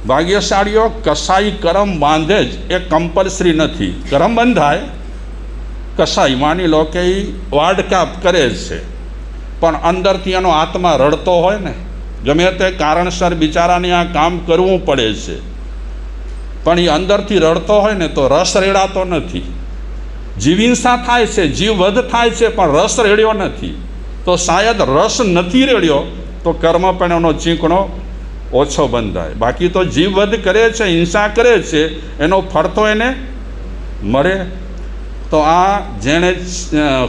ભાગ્યશાળીઓ કસાઈ કરમ બાંધે જ, એ કમ્પલસરી નથી. કરમ બંધાય, કસાઈ માની લો કે એ વાડકાપ કરે જ છે, પણ અંદરથી એનો આત્મા રડતો હોય ને, ગમે તે કારણસર બિચારાને આ કામ કરવું પડે છે, પણ એ અંદરથી રડતો હોય ને તો રસ રેડાતો નથી. જીવહિંસા થાય છે, જીવવધ થાય છે, પણ રસ રેડ્યો નથી. તો શાયદ રસ નથી રેડ્યો તો કર્મ પણ એનો ચીકણો ઓછો બંધાય. બાકી તો જીવવધ કરે છે, હિંસા કરે છે, એનો ફળ તો એને મળે. તો આ જેણે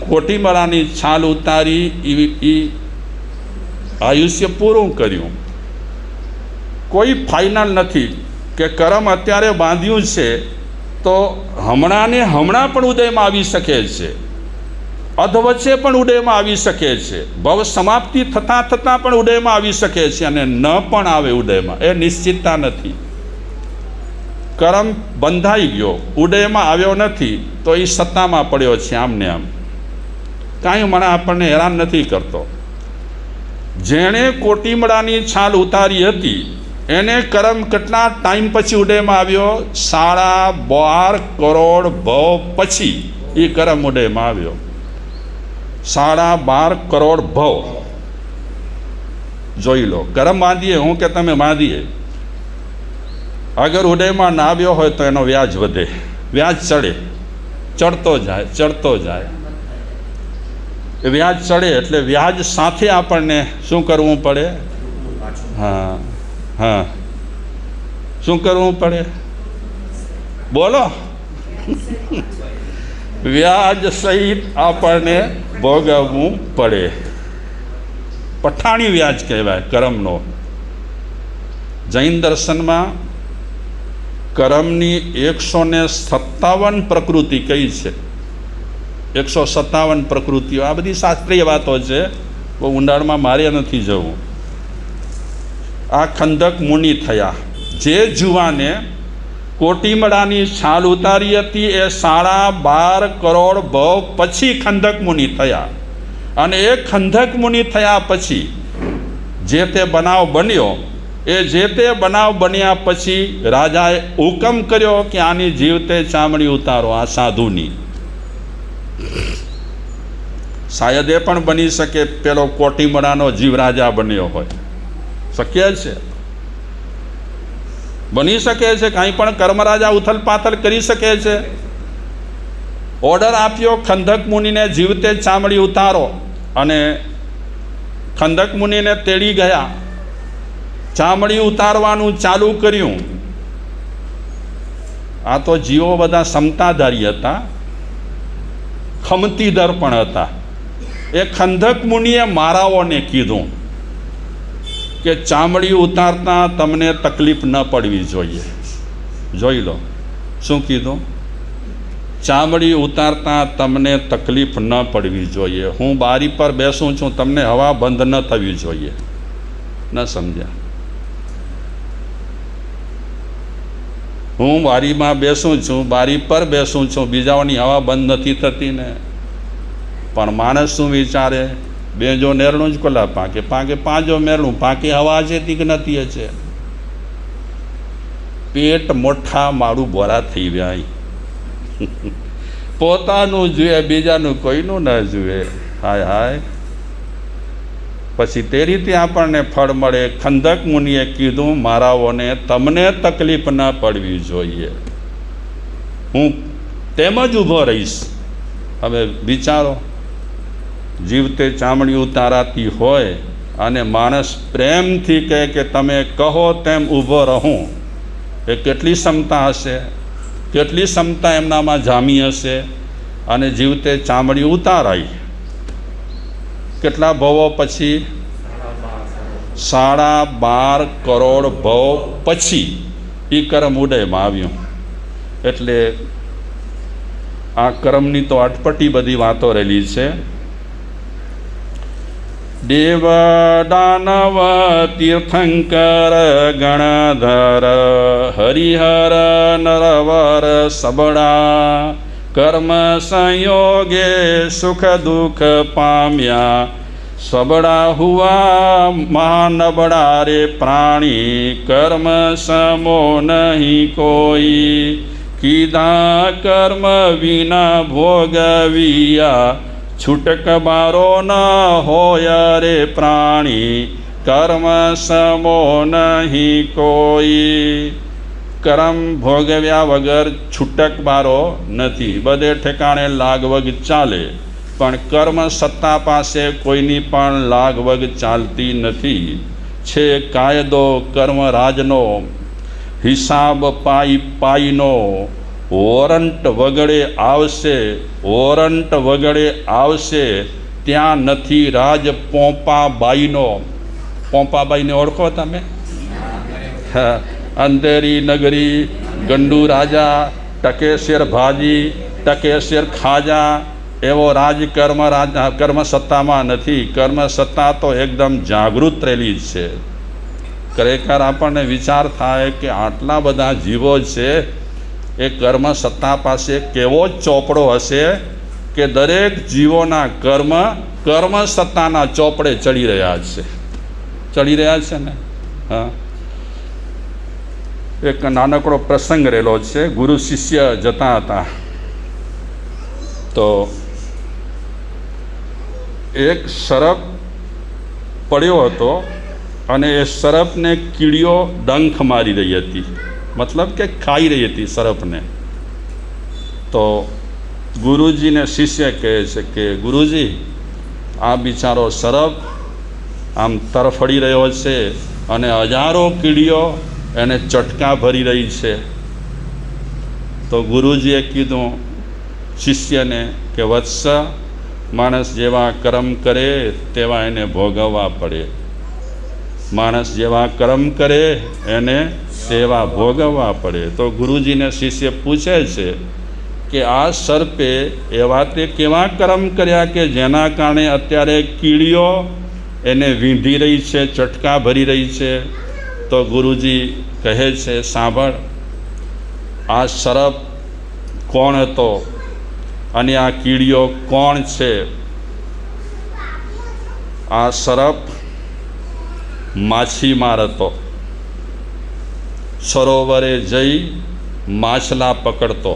કોટીમરાની છાલ ઉતારી એ આયુષ્ય પૂરું કર્યું. કોઈ ફાઇનલ નથી કે કર્મ અત્યારે બાંધ્યું છે તો હમણાં ને હમણાં પણ ઉદયમાં આવી શકે છે, અધવચ્ચે પણ ઉદયમાં આવી શકે છે, ભવ સમાપ્તિ થતાં થતાં પણ ઉદયમાં આવી શકે છે, અને ન પણ આવે ઉદયમાં, એ નિશ્ચિતતા નથી. કર્મ બંધાઈ ગયો, ઉદયમાં આવ્યો નથી તો એ સત્તામાં પડ્યો છે આમને આમ, કાંઈ મને આપણને હેરાન નથી કરતો. જેણે કોટીમડાની છાલ ઉતારી હતી એને કર્મ કેટલા ટાઈમ પછી ઉદયમાં આવ્યો? 12.5 કરોડ ભવ પછી એ કર્મ ઉદયમાં આવ્યો. 12.5 કરોડ ભવ જોઈ લો. કર્મ બાંધીએ, હું કે તમે બાંધીએ, અગર ઉદયમાં ના આવ્યો હોય તો એનો વ્યાજ વધે, વ્યાજ ચડે, ચડતો જાય, ચડતો જાય. વ્યાજ ચડે એટલે વ્યાજ સાથે આપણને શું કરવું પડે? હા હા, શું કરવું પડે? બોલો. વ્યાજ સહિત આપણને ભોગવવું પડે. પઠાણી વ્યાજ કહેવાય કર્મનો. જૈન દર્શનમાં કર્મની 157 પ્રકૃતિ કઈ છે? 157 પ્રકૃતિઓ. આ બધી શાસ્ત્રીય વાતો છે, બહુ ઊંડાણમાં મારે નથી જવું. આ ખંદક મુનિ થયા. જે જુવાને કોટીમડાની છાલ ઉતારી હતી એ 12.5 કરોડ ભવ પછી ખંદક મુનિ થયા. અને એ ખંદક મુનિ થયા પછી જે તે બનાવ બન્યો, એ જે તે બનાવ બન્યા પછી રાજાએ હુકમ કર્યો કે આની જીવતે ચામડી ઉતારો આ સાધુની. શાયદ એ પણ બની શકે પેલો કોટીમડાનો જીવ રાજા બન્યો હોય, શક્ય છે, બની શકે છે. કાંઈ પણ કર્મરાજા ઉથલ પાથલ કરી શકે છે. ઓર્ડર આપ્યો ખંદક મુનિને જીવતે ચામડી ઉતારો, અને ખંદક મુનિને તેડી ગયા, ચામડી ઉતારવાનું ચાલુ કર્યું. આ તો જીવો બધા સમતાધારી હતા, ખમતીદર પણ હતા. એ ખંદક મુનિએ મારાઓને કીધું કે ચામડી ઉતારતા તમને તકલીફ ન પડવી જોઈએ. જોઈ લો શું કીધું? ચામડી ઉતારતા તમને તકલીફ ન પડવી જોઈએ. હું બારી પર બેસું છું, તમને હવા બંધ ન થવી જોઈએ. ન સમજ્યા? હું બારીમાં બેસું છું, બારી પર બેસું છું, બીજાઓની હવા બંધ નથી થતી ને. પણ માણસ શું વિચારે? બે જો નેરણું જ કોલા પાકે, પાકે પાંચો મેરણું પાકે, હવા છે તી કે નથી છે. પેટ મોઠા મારું બોરા થઈ ગયા. પોતાનું જુએ, બીજાનું કોઈનું ન જુએ. હાય હાય. પછી તે રીતે આપણને ફળ મળે. ખંદક મુનિએ કીધું મારાઓને તમને તકલીફ ન પડવી જોઈએ, હું તેમ જ ઊભો રહીશ. હવે વિચારો, જીવતે ચામડી ઉતારાતી હોય અને માણસ પ્રેમથી કહે કે તમે કહો તેમ ઊભો રહું, એ કેટલી ક્ષમતા હશે, કેટલી ક્ષમતા એમનામાં જામી હશે. અને જીવતે ચામડી ઉતારાઈ કેટલા ભવો પછી? 12.5 કરોડ ભવ પછી એ કર્મ ઉદયમાં આવ્યું. એટલે આ કર્મની તો અટપટી બધી વાતો રહેલી છે. દેવ દાનવ તીર્થંકર ગણધર હરિહર નરવર સબળા કર્મ સંયોગે સુખ દુઃખ પામ્યા सबड़ा हुआ महानबड़ा रे प्राणी, कर्म समो नहीं कोई। कीधा कर्म विना भोगविया, छूटक बारो न होय रे प्राणी, કર્મ સમો નહીં કોઈ। કર્મ ભોગવ્યા વગર છૂટક બારો નથી, બધે ઠેકાણે લાગવગ ચાલે, પણ કર્મ સત્તા પાસે કોઈની પણ લાગવગ ચાલતી નથી। છે કાયદો કર્મરાજનો, હિસાબ પાઈ પાઈનો, વોરંટ વગડે આવશે, વોરંટ વગડે આવશે, ત્યાં નથી રાજ પોંપાબાઈનો। પોંપાબાઈને ઓળખો તમે? અંધેરી નગરી, ગંડુ રાજા, ટકેશેર ભાજી, ટકેશેર ખાજા, એવો કર્મ સત્તામાં નથી। કર્મ સત્તા તો એકદમ જાગૃત રહેલી છે। ખરેખર આપણને વિચાર થાય કે આટલા બધા જીવો છે, એ કર્મ સત્તા પાસે કેવો ચોપડો હશે કે દરેક જીવોના કર્મ સત્તાના ચોપડે ચડી રહ્યા છે ને। હા, એક નાનકડો પ્રસંગ રહેલો છે। ગુરુ શિષ્ય જતા હતા, તો એક સરપ પડ્યો હતો અને એ સરપને કીડીઓ ડંખ મારી રહી હતી, મતલબ કે ખાઈ રહી હતી સરપને। તો ગુરુજીને શિષ્ય કહે છે કે ગુરુજી, આ બિચારો સરપ આમ તરફડી રહ્યો છે અને હજારો કીડીઓ એને ચટકા ભરી રહી છે। તો ગુરુજીએ કીધું શિષ્યને કે વત્સ, માણસ જેવા કર્મ કરે તેવા એને ભોગવવા પડે। માણસ જેવા કર્મ કરે એને તેવા ભોગવવા પડે। તો ગુરુજીને શિષ્ય પૂછે છે કે આ સર્પે એવા તે કેવા કર્મ કર્યા કે જેના કારણે અત્યારે કીડીઓ એને વીંધી રહી છે, ચટકા ભરી રહી છે? તો ગુરુજી કહે છે, સાંભળ, આ સરપ કોણ હતો અને આ કીડીઓ કોણ છે? આ સરપ માછીમાર હતો, સરોવરે જઈ માછલા પકડતો।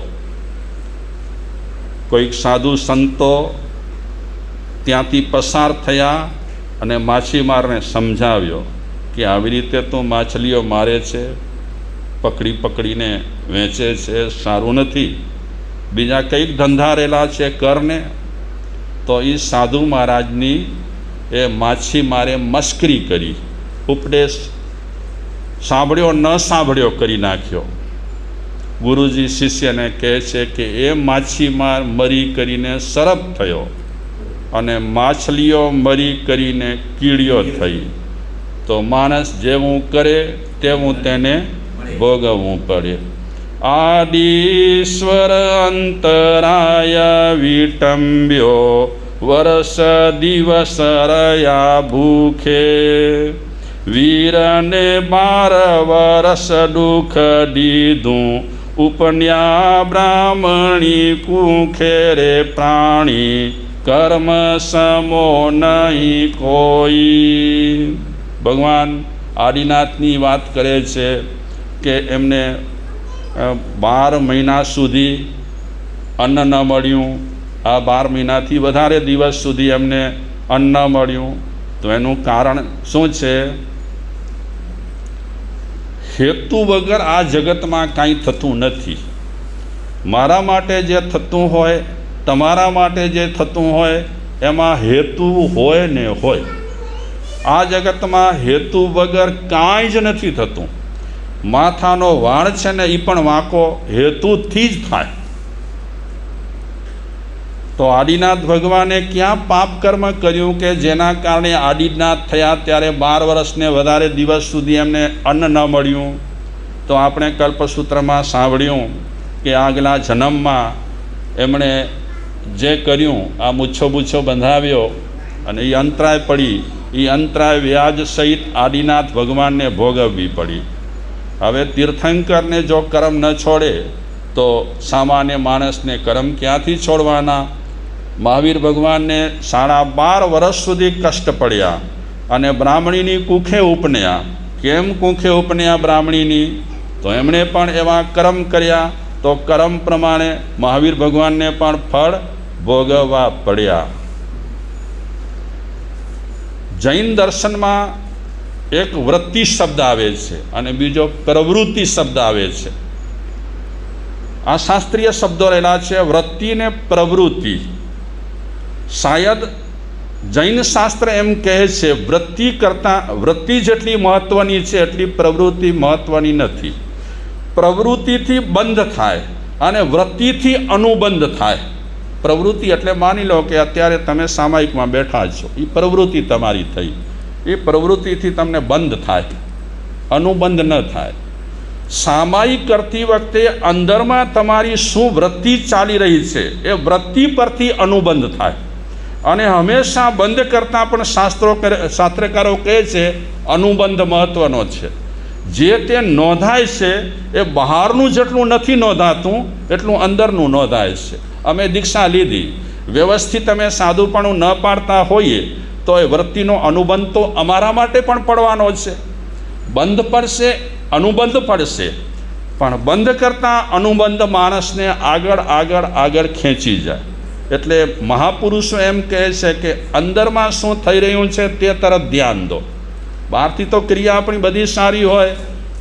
કોઈક સાધુ સંતો ત્યાંથી પસાર થયા અને માછીમારને સમજાવ્યો કે આવી રીતે તો માછલીઓ મારે છે, પકડી પકડીને વેચે છે, સારું નથી, બીજા કંઈક ધંધા રહેલા છે કરને। તો એ સાધુ મહારાજની એ માછીમારે મશ્કરી કરી, ઉપદેશ સાંભળ્યો ન સાંભળ્યો કરી નાખ્યો। ગુરુજી શિષ્યને કહે છે કે એ માછીમાર મરી કરીને સરપ થયો અને માછલીઓ મરી કરીને કીડીઓ થઈ। તો માણસ જેવું કરે તેવું તેને ભોગવવું પડે। આદિશ્વર અંતરાય વિટંબ્યો, વર્ષ દિવસ રહ્યા ભૂખે, વીરને 12 વર્ષ દુઃખ દીધું, ઉપન્યા બ્રાહ્મણી કુખે રે પ્રાણી, કર્મ સમો નહીં કોઈ। ભગવાન આદિનાથની વાત કરે છે કે એમને 12 મહિના સુધી અન્ન ન મળ્યું, આ 12 મહિનાથી વધારે દિવસ સુધી એમને અન્ન ન મળ્યું। તો એનું કારણ શું છે? હેતુ વગર આ જગતમાં કાંઈ થતું નથી। મારા માટે જે થતું હોય, તમારા માટે જે થતું હોય, એમાં હેતુ હોય ને હોય। આ જગતમાં હેતુ વગર કાંઈ જ નથી થતું। માથાનો વાળ છે ને એ પણ વાંકો હેતુથી જ થાય। તો આદિનાથ ભગવાને ક્યાં પાપ કર્મ કર્યું કે જેના કારણે આદિનાથ થયા ત્યારે 12 વર્ષને વધારે દિવસ સુધી એમને અન્ન ન મળ્યું? તો આપણે કલ્પસૂત્રમાં સાંભળ્યું કે આગલા જન્મમાં એમણે જે કર્યું, આ મૂછો બંધાવ્યો અને એ અંતરાય પડી, એ અંતરાય વ્યાજ સહિત આદિનાથ ભગવાનને ભોગવવી પડી। હવે તીર્થંકરને જો કર્મ ન છોડે તો સામાન્ય માણસને કર્મ ક્યાંથી છોડવાના? મહાવીર ભગવાનને 12.5 વર્ષ સુધી કષ્ટ પડ્યા અને બ્રાહ્મણીની કુખે ઉપન્યા. કેમ કુખે ઉપન્યા બ્રાહ્મણીની? તો એમણે પણ એવા કર્મ કર્યા, તો કર્મ પ્રમાણે મહાવીર ભગવાનને પણ ફળ ભોગવવા પડ્યા. જૈન દર્શનમાં એક વૃત્તિ શબ્દ આવે છે અને બીજો પ્રવૃત્તિ શબ્દ આવે છે. આ શાસ્ત્રીય શબ્દો રહેલા છે, વૃત્તિ ને પ્રવૃત્તિ. શાયદ જૈન શાસ્ત્ર એમ કહે છે વૃત્તિ કરતાં વૃત્તિ જેટલી મહત્ત્વની છે એટલી પ્રવૃત્તિ મહત્ત્વની નથી. પ્રવૃત્તિથી બંધ થાય અને વૃત્તિથી અનુબંધ થાય. પ્રવૃત્તિ એટલે માની લો કે અત્યારે તમે સામાયિકમાં બેઠા છો, એ પ્રવૃત્તિ તમારી થઈ, એ પ્રવૃત્તિથી તમને બંધ થાય, અનુબંધ ન થાય. સામાયિક કરતી વખતે અંદરમાં તમારી શું વૃત્તિ ચાલી રહી છે એ વૃત્તિ પરથી અનુબંધ થાય. અને હંમેશા બંધ કરતાં પણ શાસ્ત્રકારો કહે છે અનુબંધ મહત્ત્વનો છે. જે તે નોંધાય છે એ બહારનું જેટલું નથી નોંધાતું એટલું અંદરનું નોંધાય છે. અમે દીક્ષા લીધી, વ્યવસ્થિત અમે સાદુપણું ન પાડતા હોઈએ તો એ વૃત્તિનો અનુબંધ તો અમારા માટે પણ પડવાનો છે. બંધ પડશે, અનુબંધ પડશે, પણ બંધ કરતાં અનુબંધ માણસને આગળ આગળ આગળ ખેંચી જાય. એટલે મહાપુરુષો એમ કહે છે કે અંદરમાં શું થઈ રહ્યું છે તે તરફ ધ્યાન દો. બહારથી તો ક્રિયા આપણી બધી સારી હોય,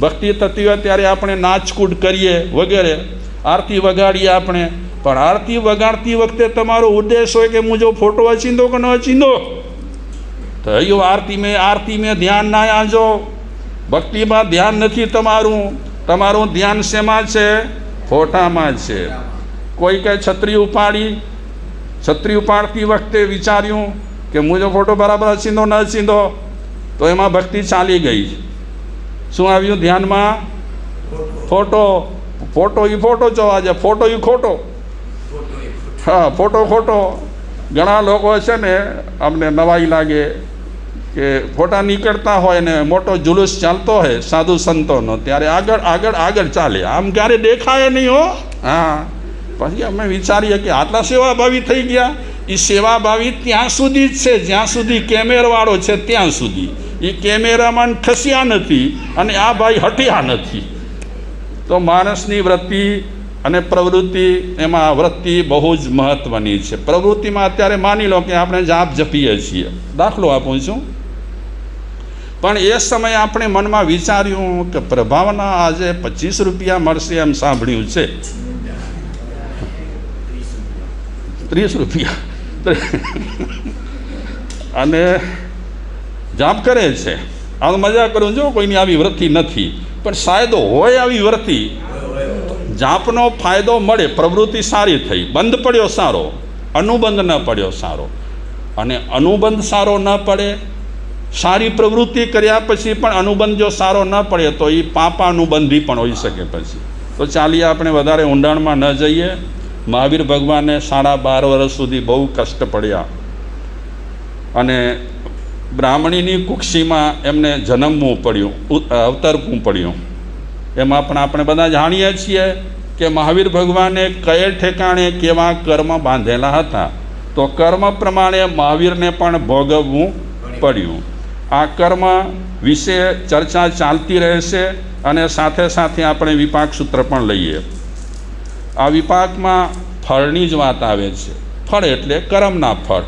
ભક્તિ થતી હોય ત્યારે આપણે નાચકૂદ કરીએ વગેરે, આરતી વગાડીએ આપણે, પણ આરતી વગાડતી વખતે તમારો ઉદ્દેશ હોય કે હું જો ફોટો અચીંદો કે ન અચીંદો, તો અહીં આરતી મેં ધ્યાન ના આજો, ભક્તિમાં ધ્યાન નથી તમારું ધ્યાન શેમાં છે? ફોટામાં છે. કોઈ કહે છત્રી ઉપાડતી વખતે વિચાર્યું કે હું જો ફોટો બરાબર અચીંદો ન અચીંદો, તો એમાં ભક્તિ ચાલી ગઈ. શું આવ્યું ધ્યાનમાં? ફોટો જોવા જાય, ફોટો એ ખોટો. હા, ફોટો ખોટો. ઘણા લોકો છે ને, અમને નવાઈ લાગે કે ફોટા નીકળતા હોય ને મોટો જુલુસ ચાલતો હોય સાધુ સંતોનો, ત્યારે આગળ ચાલે, આમ ક્યારે દેખાય નહીં હો. હા, પછી અમે વિચારીએ કે આટલા સેવાભાવી થઈ ગયા. એ સેવાભાવી ત્યાં સુધી જ છે જ્યાં સુધી કેમેરાવાળો છે ત્યાં સુધી. એ કેમેરામાં ખસ્યા નથી અને આ ભાઈ હટ્યા નથી. તો માણસની વૃત્તિ અને પ્રવૃત્તિ, એમાં વૃત્તિ બહુ જ મહત્ત્વની છે. પ્રવૃત્તિમાં અત્યારે માની લો કે આપણે જાપ જપીએ છીએ, દાખલો આપું છું, પણ એ સમયે આપણે મનમાં વિચાર્યું કે પ્રભાવના આજે 25 રૂપિયા મળશે એમ સાંભળ્યું છે, 30 રૂપિયા અને જાપ કરે છે. આ મજા કરું જો, કોઈની આવી વૃત્તિ નથી, પણ શાયદ હોય આવી વૃત્તિ, જાપનો ફાયદો મળે, પ્રવૃત્તિ સારી થઈ, બંધ પડ્યો સારો, અનુબંધ ન પડ્યો સારો. અને અનુબંધ સારો ન પડે, સારી પ્રવૃત્તિ કર્યા પછી પણ અનુબંધ જો સારો ન પડે તો એ પાપાનુબંધી પણ હોઈ શકે પછી. તો ચાલીએ આપણે વધારે ઊંડાણમાં ન જઈએ. મહાવીર ભગવાનને 12.5 વર્ષ સુધી બહુ કષ્ટ પડ્યા અને બ્રાહ્મણીની કુક્ષીમાં એમને જન્મવું પડ્યું, અવતરવું પડ્યું. એમાં પણ આપણે બધા જાણીએ છીએ કે મહાવીર ભગવાને કયે ઠેકાણે કેવા કર્મ બાંધેલા હતા, તો કર્મ પ્રમાણે મહાવીરને પણ ભોગવવું પડ્યું. આ કર્મ વિશે ચર્ચા ચાલતી રહેશે અને સાથે સાથે આપણે વિપાક સૂત્ર પણ લઈએ. આ વિપાકમાં ફળની જ વાત આવે છે. ફળ એટલે કર્મના ફળ.